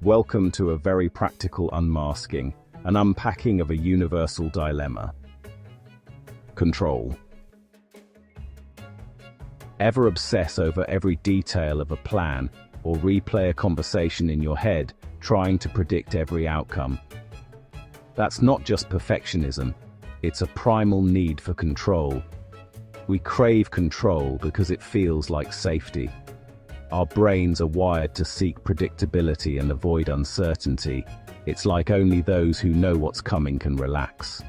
Welcome to a very practical unmasking, an unpacking of a universal dilemma. Control. Ever obsess over every detail of a plan or replay a conversation in your head, trying to predict every outcome? That's not just perfectionism, it's a primal need for control. We crave control because it feels like safety. Our brains are wired to seek predictability and avoid uncertainty. It's like only those who know what's coming can relax.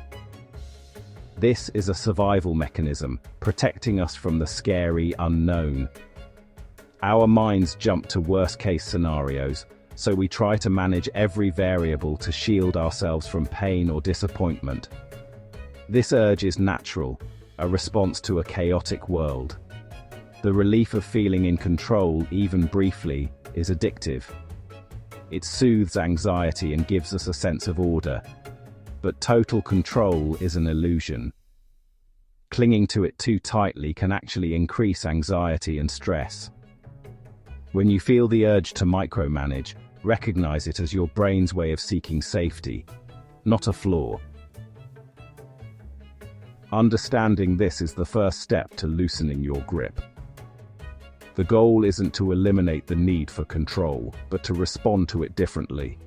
This is a survival mechanism, protecting us from the scary unknown. Our minds jump to worst-case scenarios, so we try to manage every variable to shield ourselves from pain or disappointment. This urge is natural, a response to a chaotic world. The relief of feeling in control, even briefly, is addictive. It soothes anxiety and gives us a sense of order. But total control is an illusion. Clinging to it too tightly can actually increase anxiety and stress. When you feel the urge to micromanage, recognize it as your brain's way of seeking safety, not a flaw. Understanding this is the first step to loosening your grip. The goal isn't to eliminate the need for control, but to respond to it differently.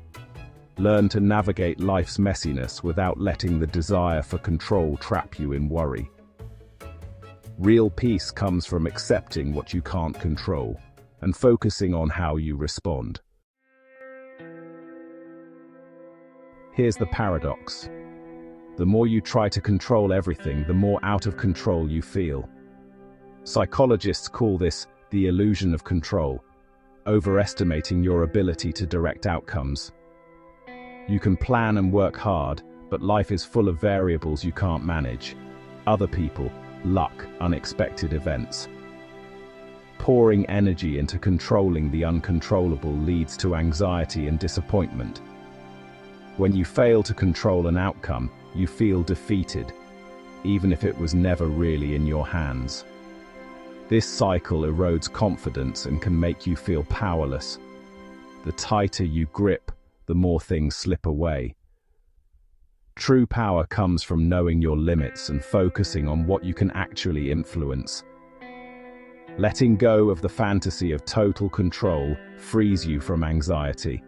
Learn to navigate life's messiness without letting the desire for control trap you in worry. Real peace comes from accepting what you can't control and focusing on how you respond. Here's the paradox. The more you try to control everything, the more out of control you feel. Psychologists call this the illusion of control, overestimating your ability to direct outcomes. You can plan and work hard, but life is full of variables you can't manage. Other people, luck, unexpected events. Pouring energy into controlling the uncontrollable leads to anxiety and disappointment. When you fail to control an outcome, you feel defeated, even if it was never really in your hands. This cycle erodes confidence and can make you feel powerless. The tighter you grip, the more things slip away. True power comes from knowing your limits and focusing on what you can actually influence. Letting go of the fantasy of total control frees you from anxiety.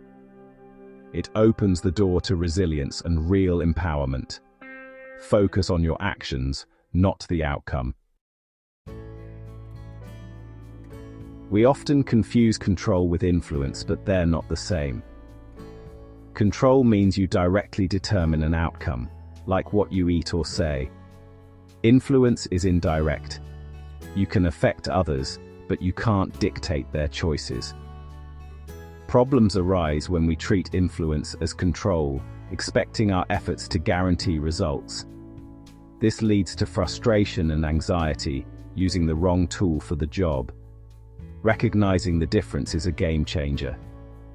It opens the door to resilience and real empowerment. Focus on your actions, not the outcome. We often confuse control with influence, but they're not the same. Control means you directly determine an outcome, like what you eat or say. Influence is indirect. You can affect others, but you can't dictate their choices. Problems arise when we treat influence as control, expecting our efforts to guarantee results. This leads to frustration and anxiety, using the wrong tool for the job. Recognizing the difference is a game changer.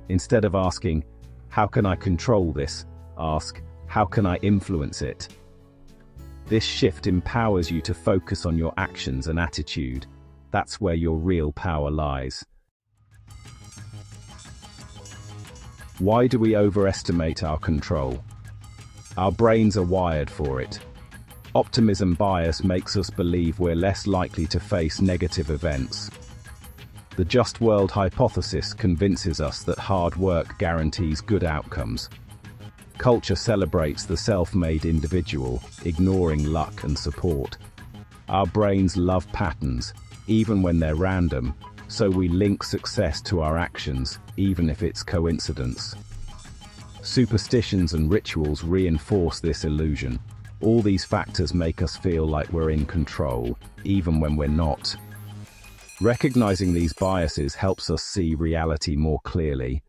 Instead of asking, "How can I control this?" ask, "How can I influence it?" This shift empowers you to focus on your actions and attitude. That's where your real power lies. Why do we overestimate our control? Our brains are wired for it. Optimism bias makes us believe we're less likely to face negative events. The just world hypothesis convinces us that hard work guarantees good outcomes. Culture celebrates the self-made individual, ignoring luck and support. Our brains love patterns, even when they're random, so we link success to our actions, even if it's coincidence. Superstitions and rituals reinforce this illusion. All these factors make us feel like we're in control, even when we're not. Recognizing these biases helps us see reality more clearly.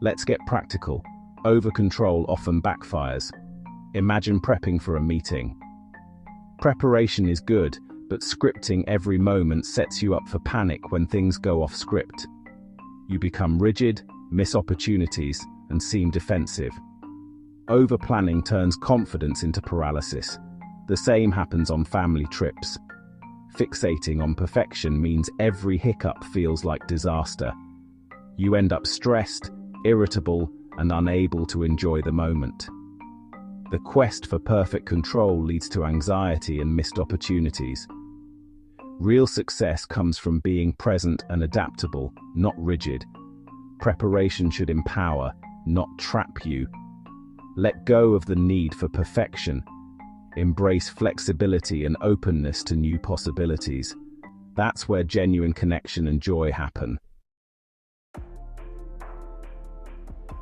Let's get practical. Over-control often backfires. Imagine prepping for a meeting. Preparation is good, but scripting every moment sets you up for panic when things go off script. You become rigid, miss opportunities, and seem defensive. Over-planning turns confidence into paralysis. The same happens on family trips. Fixating on perfection means every hiccup feels like disaster. You end up stressed, irritable, and unable to enjoy the moment. The quest for perfect control leads to anxiety and missed opportunities. Real success comes from being present and adaptable, not rigid. Preparation should empower, not trap you. Let go of the need for perfection. Embrace flexibility and openness to new possibilities. That's where genuine connection and joy happen.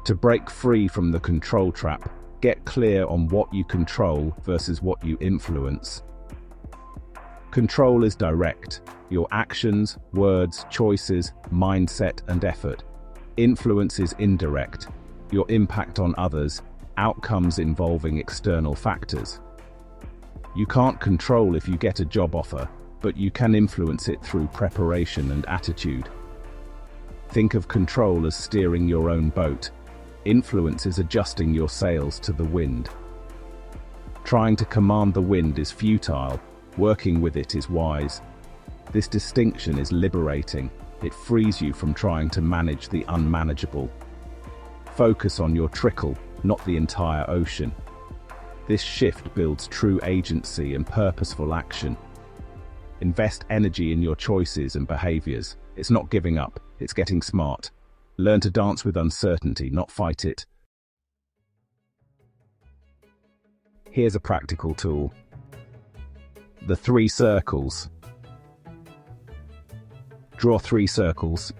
To break free from the control trap, get clear on what you control versus what you influence. Control is direct, your actions, words, choices, mindset, and effort. Influence is indirect, your impact on others, outcomes involving external factors. You can't control if you get a job offer, but you can influence it through preparation and attitude. Think of control as steering your own boat. Influence is adjusting your sails to the wind. Trying to command the wind is futile. Working with it is wise. This distinction is liberating. It frees you from trying to manage the unmanageable. Focus on your trickle, not the entire ocean. This shift builds true agency and purposeful action. Invest energy in your choices and behaviors. It's not giving up, it's getting smart. Learn to dance with uncertainty, not fight it. Here's a practical tool. The 3 circles. Draw 3 circles.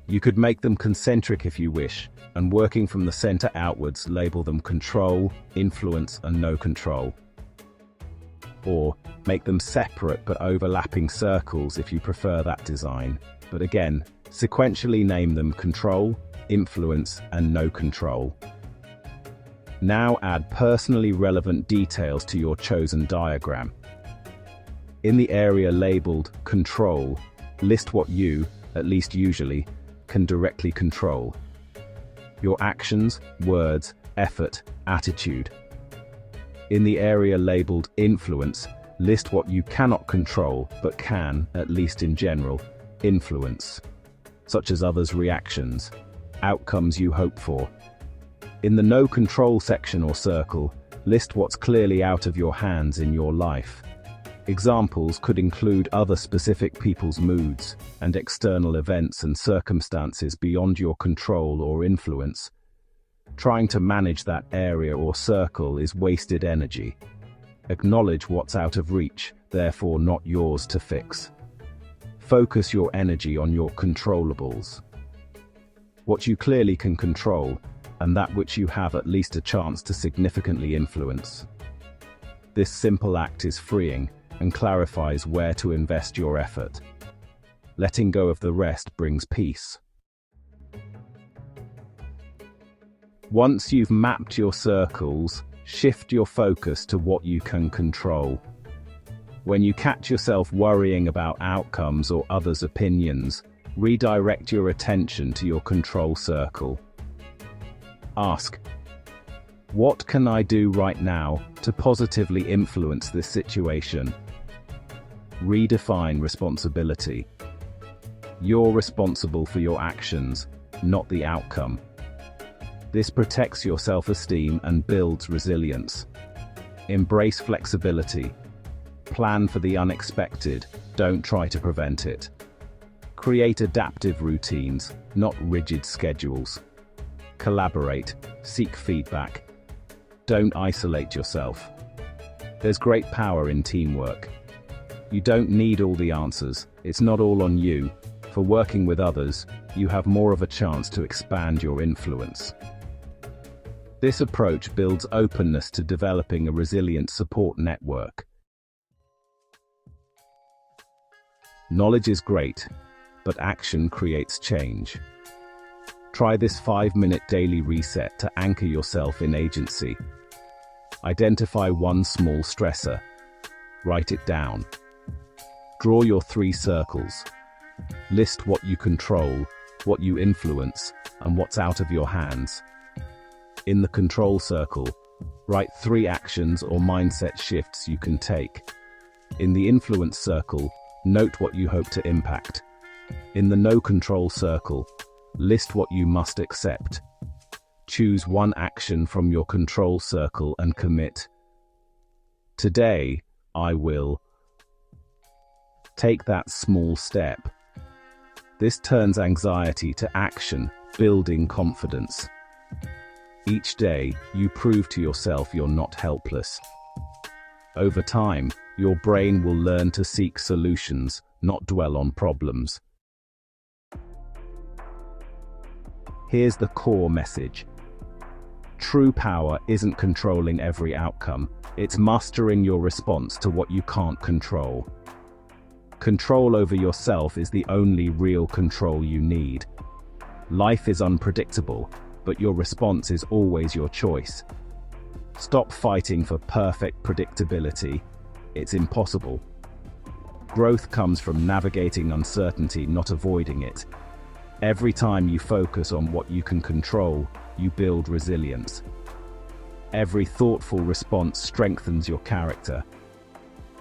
You could make them concentric if you wish, and working from the center outwards, label them control, influence, and no control. Or make them separate but overlapping circles if you prefer that design. But again, sequentially name them control, influence, and no control. Now add personally relevant details to your chosen diagram. In the area labeled control, list what you, at least usually, can directly control. Your actions, words, effort, attitude. In the area labeled influence, list what you cannot control but can, at least in general, influence, such as others' reactions, outcomes you hope for. In the no control section or circle, list what's clearly out of your hands in your life. Examples could include other specific people's moods and external events and circumstances beyond your control or influence. Trying to manage that area or circle is wasted energy. Acknowledge what's out of reach, therefore not yours to fix. Focus your energy on your controllables. What you clearly can control, and that which you have at least a chance to significantly influence. This simple act is freeing and clarifies where to invest your effort. Letting go of the rest brings peace. Once you've mapped your circles, shift your focus to what you can control. When you catch yourself worrying about outcomes or others' opinions, redirect your attention to your control circle. Ask, what can I do right now to positively influence this situation? Redefine responsibility. You're responsible for your actions, not the outcome. This protects your self-esteem and builds resilience. Embrace flexibility. Plan for the unexpected, don't try to prevent it. Create adaptive routines, not rigid schedules. Collaborate, seek feedback. Don't isolate yourself. There's great power in teamwork. You don't need all the answers, it's not all on you. For working with others, you have more of a chance to expand your influence. This approach builds openness to developing a resilient support network. Knowledge is great, but action creates change. Try this 5-minute daily reset to anchor yourself in agency. Identify one small stressor. Write it down. Draw your 3 circles. List what you control, what you influence, and what's out of your hands. In the control circle, write 3 actions or mindset shifts you can take. In the influence circle, note what you hope to impact. In the no control circle, list what you must accept. Choose one action from your control circle and commit. Today, I will take that small step. This turns anxiety to action, building confidence. Each day, you prove to yourself you're not helpless. Over time, your brain will learn to seek solutions, not dwell on problems. Here's the core message. True power isn't controlling every outcome, it's mastering your response to what you can't control. Control over yourself is the only real control you need. Life is unpredictable, but your response is always your choice. Stop fighting for perfect predictability. It's impossible. Growth comes from navigating uncertainty, not avoiding it. Every time you focus on what you can control, you build resilience. Every thoughtful response strengthens your character.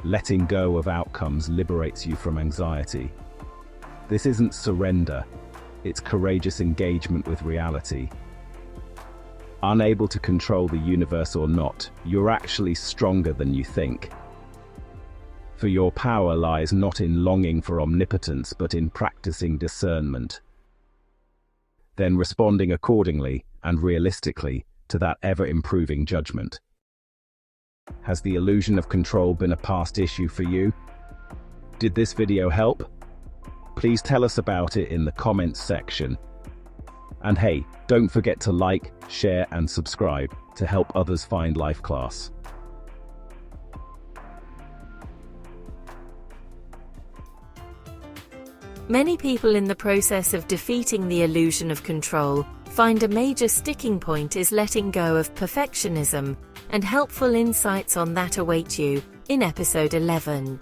Letting go of outcomes liberates you from anxiety. This isn't surrender, it's courageous engagement with reality. Unable to control the universe or not, you're actually stronger than you think. For your power lies not in longing for omnipotence, but in practicing discernment. Then responding accordingly and realistically to that ever-improving judgment. Has the illusion of control been a past issue for you? Did this video help? Please tell us about it in the comments section. And hey, don't forget to like, share and subscribe to help others find Life Class. Many people in the process of defeating the illusion of control find a major sticking point is letting go of perfectionism, and helpful insights on that await you in episode 11.